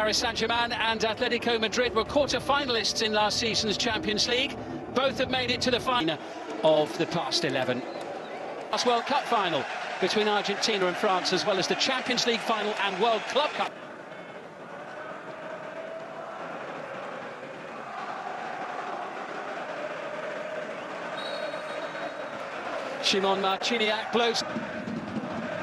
Paris Saint-Germain and Atletico Madrid were quarter-finalists in last season's Champions League. Both have made it to the final of the past 11. Last World Cup final between Argentina and France, as well as the Champions League final and World Club Cup. Shimon Marciniak blows.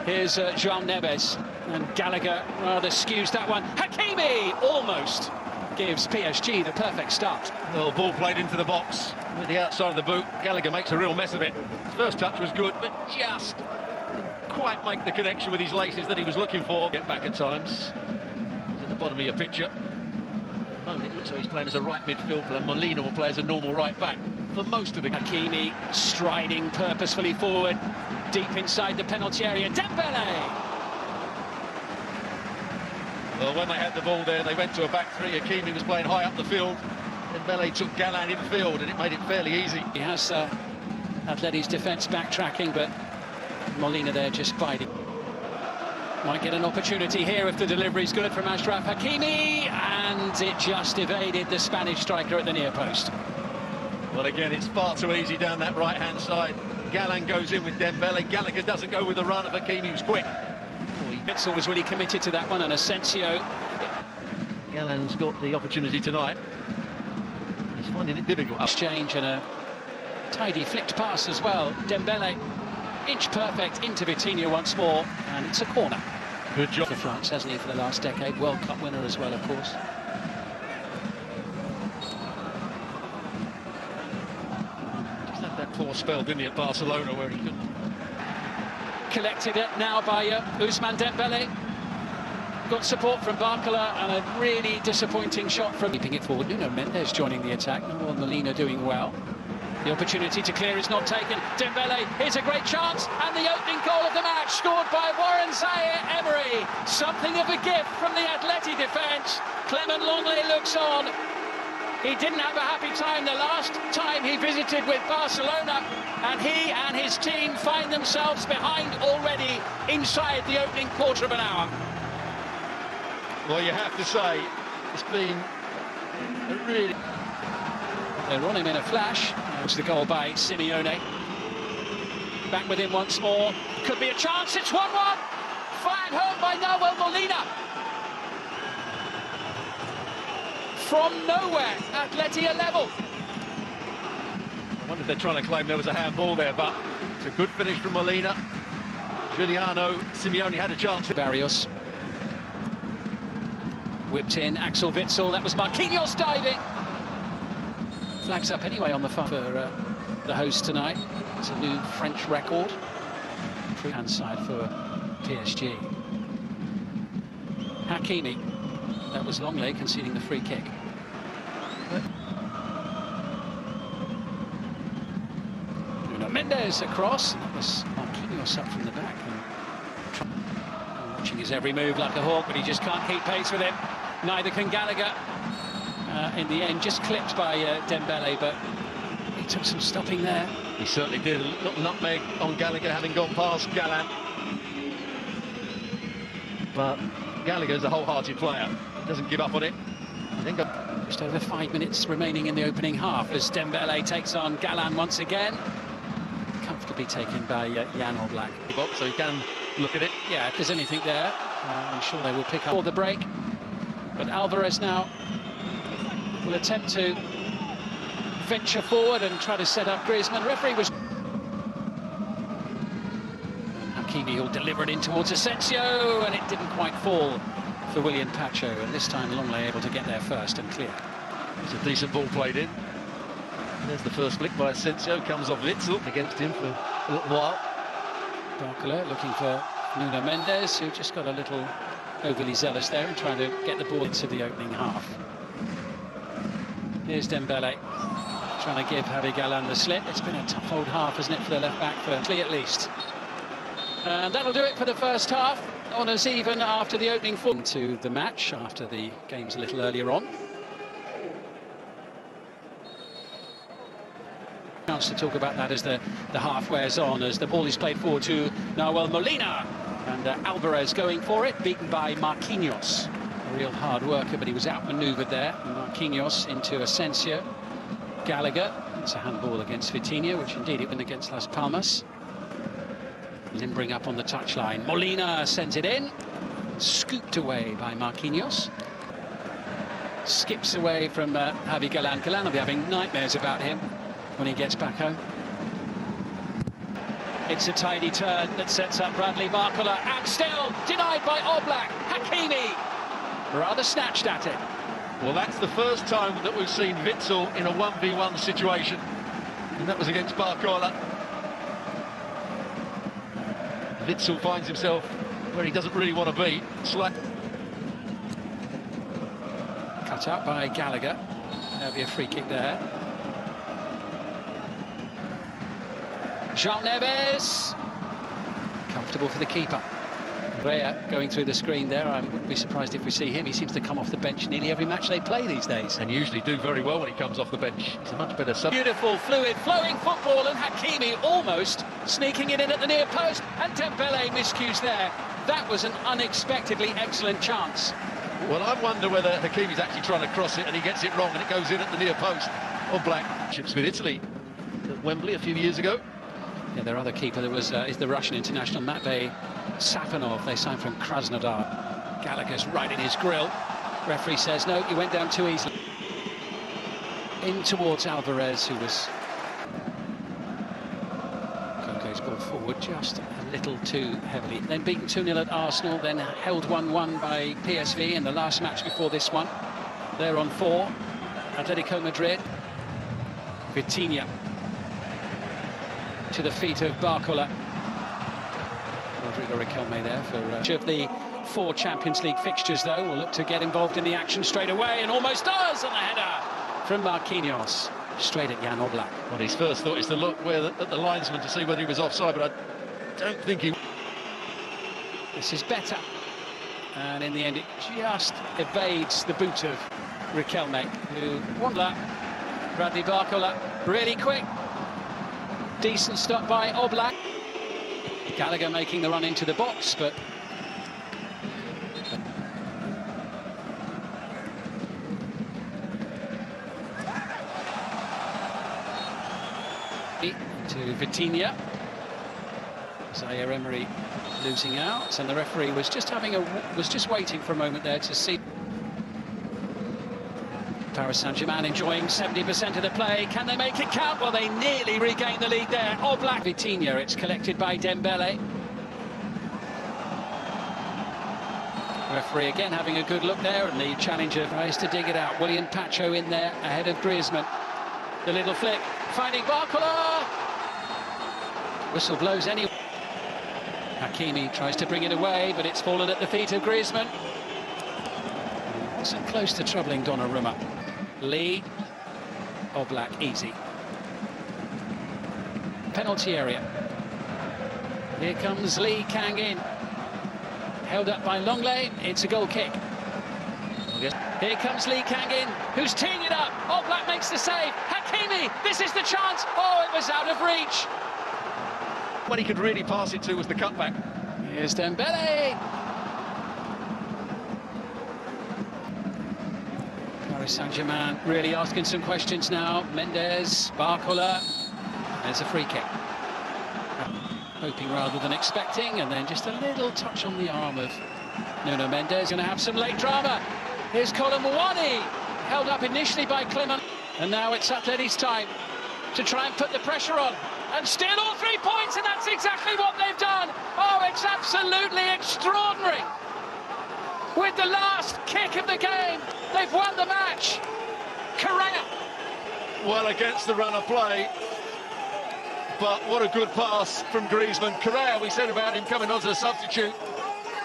Here's João Neves, and Gallagher rather skews that one. Hakimi almost gives PSG the perfect start. Well, ball played into the box with the outside of the boot. Gallagher makes a real mess of it. His first touch was good, but just didn't quite make the connection with his laces that he was looking for. Get back at times. He's at the bottom of your picture. At the moment, it looks like he's playing as a right midfielder, and Molina will play as a normal right back for most of the game. Hakimi striding purposefully forward, deep inside the penalty area. Dembele! Well, when they had the ball there, they went to a back three. Hakimi was playing high up the field. Dembele took Galán in field, and it made it fairly easy. He has Atleti's defence backtracking, but Molina there just biding. Might get an opportunity here if the delivery's good from Achraf Hakimi, and it just evaded the Spanish striker at the near post. Well, again, it's far too easy down that right-hand side. Galán goes in with Dembele. Gallagher doesn't go with the run of Hakimi, who's quick. Bitzel was really committed to that one, and Asensio. Galán's got the opportunity tonight. He's finding it difficult. Exchange and a tidy flicked pass as well. Dembele, inch perfect into Vitinha once more, and it's a corner. Good job for France, hasn't he, for the last decade? World Cup winner as well, of course. Just had that poor spell, didn't he, at Barcelona, where he couldn't. Collected it now by Ousmane Dembele. Got support from Barcola, and a really disappointing shot from keeping it forward. Nuno Mendes joining the attack. Molina doing well. The opportunity to clear is not taken. Dembele, here's a great chance, and the opening goal of the match, scored by Warren Zaïre-Emery. Something of a gift from the Atleti defence. Clement Longley looks on. He didn't have a happy time the last time he visited with Barcelona, and he and his team find themselves behind already inside the opening quarter of an hour. Well, you have to say, it's been a really... They're on him in a flash. It's the goal by Simeone. Back with him once more. Could be a chance, it's 1-1. Fired home by Nahuel Molina. From nowhere, Atleti are level. I wonder if they're trying to claim there was a handball there, but it's a good finish from Molina. Giuliano Simeone had a chance. Barrios. Whipped in, Axel Witsel, that was Marquinhos diving. Flags up anyway on the far for the host tonight. It's a new French record. Free-hand side for PSG. Hakimi. That was Longley conceding the free kick. Nuno Mendes across. That was Marquinhos up from the back. And watching his every move like a hawk, but he just can't keep pace with it. Neither can Gallagher. In the end, just clipped by Dembele, but he took some stopping there. He certainly did. A little nutmeg on Gallagher, having gone past Galán. But Gallagher's a wholehearted player. Doesn't give up on it. Just over 5 minutes remaining in the opening half as Dembele takes on Galán once again. Comfortably taken by Jan Oblak. So you can look at it. Yeah, if there's anything there, I'm sure they will pick up for the break. But Alvarez now will attempt to venture forward and try to set up Griezmann. Referee was... Hakimi will deliver it in towards Asensio, and it didn't quite fall for William Pacho, and this time Longley able to get there first and clear. It's a decent ball played in. There's the first flick by Asensio, comes off Witsel against him for a little while. Barcola looking for Nuno Mendes, who just got a little overly zealous there and trying to get the ball into the opening half. Here's Dembele trying to give Javi Galán the slip. It's been a tough old half, hasn't it, for the left back, for Lee at least. And that'll do it for the first half. Honours even after the opening form to the match after the games a little earlier on. Chance to talk about that as the half wears on, as the ball is played forward to Nahuel Molina, and Alvarez going for it, beaten by Marquinhos. A real hard worker, but he was outmanoeuvred there. Marquinhos into Asensio. Gallagher, it's a handball against Vitinha, which indeed it went against Las Palmas. Limbering up on the touchline. Molina sends it in. Scooped away by Marquinhos. Skips away from Javi Galán. Galán will be having nightmares about him when he gets back home. It's a tidy turn that sets up Bradley Barcola, and still denied by Oblak. Hakimi rather snatched at it. Well, that's the first time that we've seen Witsel in a 1v1 situation, and that was against Barcola. Witsel finds himself where he doesn't really want to be. Cut out by Gallagher. There'll be a free kick there. Jean Neves. Comfortable for the keeper. Rea going through the screen there. I wouldn't be surprised if we see him. He seems to come off the bench nearly every match they play these days. And usually do very well when he comes off the bench. He's a much better sub. Beautiful, fluid, flowing football, and Hakimi almost sneaking it in at the near post. And Dembele miscues there. That was an unexpectedly excellent chance. Well, I wonder whether Hakimi's actually trying to cross it and he gets it wrong and it goes in at the near post. Oblak chips with Italy at Wembley a few years ago. Yeah, their other keeper there was is the Russian international Matvey Safanov. They signed from Krasnodar. Gallagher's right in his grill. Referee says no, he went down too easily. In towards Alvarez, who was Coco's ball forward just a little too heavily. Then beaten 2-0 at Arsenal, then held 1-1 by PSV in the last match before this one. They're on 4. Atletico Madrid. Vitinha to the feet of Barcola. Rodrigo Riquelme there for of the 4 Champions League fixtures, though. Will look to get involved in the action straight away, and almost does on the header from Marquinhos. Straight at Jan Oblak. Well, his first thought is to look at the linesman to see whether he was offside, but I don't think he... This is better. And in the end, it just evades the boot of Riquelme, who won that. Bradley Barcola, really quick. Decent stop by Oblak. Gallagher making the run into the box, but... to Vitinha. Zaire Emery losing out, and the referee was just waiting for a moment there to see Paris Saint-Germain enjoying 70% of the play. Can they make it count? Well, they nearly regain the lead there. Oblak. Vitinha, it's collected by Dembele. Referee again having a good look there, and the challenger tries to dig it out. William Pacho in there ahead of Griezmann. The little flick, finding Barcola. Whistle blows anyway. Hakimi tries to bring it away, but it's fallen at the feet of Griezmann. So close to troubling Donnarumma. Lee, Oblak, easy. Penalty area. Here comes Lee Kang in. Held up by Longley, it's a goal kick. Here comes Lee Kang in, who's teeing it up. Oblak makes the save. Hakimi, this is the chance. Oh, it was out of reach. When he could really pass it to was the cutback. Here's Dembele. Paris Saint-Germain really asking some questions now. Mendes, Barcola. There's a free kick. Hoping rather than expecting, and then just a little touch on the arm of Nuno Mendes. Going to have some late drama. Here's Colin Mwani, held up initially by Clement, and now it's Atleti's time to try and put the pressure on and steal all 3 points, and that's exactly what they've done. Oh, it's absolutely extraordinary. With the last kick of the game, they've won the match. Correa. Well, against the run of play, but what a good pass from Griezmann. Correa, we said about him coming on as a substitute.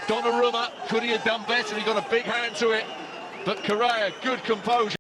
Donnarumma, could he have done better? He got a big hand to it, but Correa, good composure.